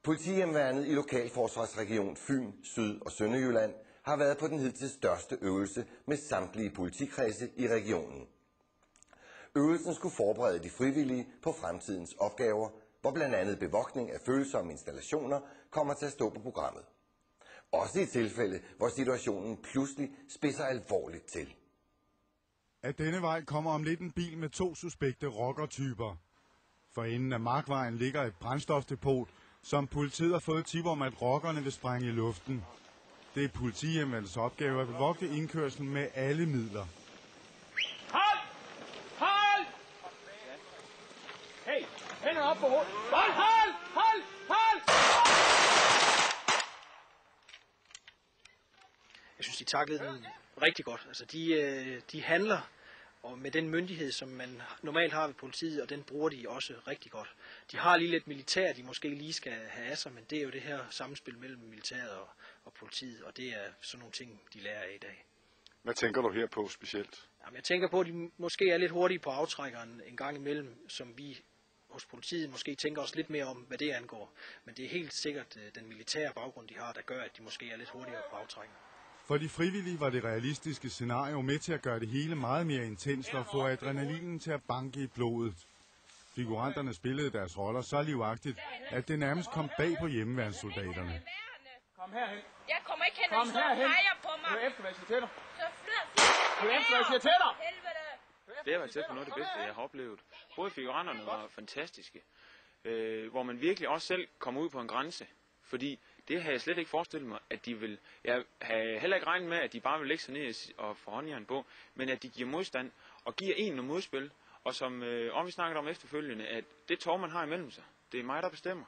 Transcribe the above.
Politihjemmeværnet i Lokalforsvarsregion Fyn, Syd- og Sønderjylland har været på den hidtil største øvelse med samtlige politikredse i regionen. Øvelsen skulle forberede de frivillige på fremtidens opgaver, hvor blandt andet bevogtning af følsomme installationer kommer til at stå på programmet. Også i tilfælde, hvor situationen pludselig spidser alvorligt til. Af denne vej kommer om lidt en bil med 2 suspekte rockertyper. For enden af markvejen ligger et brændstofdepot, som politiet har fået tip om, at rockerne vil sprænge i luften. Det er politihjemmeværnets opgave at bevogte indkørslen med alle midler. Hold! Hold! Hey, hænderne op på hovedet. Hold! Hold! Hold! Hold! Jeg synes, de taklede den rigtig godt. Altså, de handler og med den myndighed, som man normalt har ved politiet, og den bruger de også rigtig godt. De har lige lidt militær, de måske lige skal have af sig, men det er jo det her samspil mellem militæret og politiet, og det er sådan nogle ting, de lærer af i dag. Hvad tænker du her på specielt? Jamen, jeg tænker på, at de måske er lidt hurtige på aftrækkeren en gang imellem, som vi hos politiet måske tænker os lidt mere om, hvad det angår. Men det er helt sikkert den militære baggrund, de har, der gør, at de måske er lidt hurtigere på aftrækkeren. For de frivillige var det realistiske scenario med til at gøre det hele meget mere intenst og få adrenalinen til at banke i blodet. Figuranterne spillede deres roller så livagtigt, at det nærmest kom bag på hjemmeværnssoldaterne. Kom herhen. Jeg kommer ikke hen, Kom og så herhen. peger på mig. Du er efter, hvad jeg siger til dig. Så flyder Du er efter, hvad jeg siger til dig. helvede. Det har været tæt på noget af det bedste, jeg har oplevet. Både figuranterne var fantastiske, hvor man virkelig også selv kom ud på en grænse. Fordi det havde jeg slet ikke forestillet mig, at de vil. Jeg havde heller ikke regnet med, at de bare vil lægge sig ned og få håndjern på, men at de giver modstand og giver en noget modspil. Og som vi snakkede om efterfølgende, at det tår, man har imellem sig, det er mig, der bestemmer.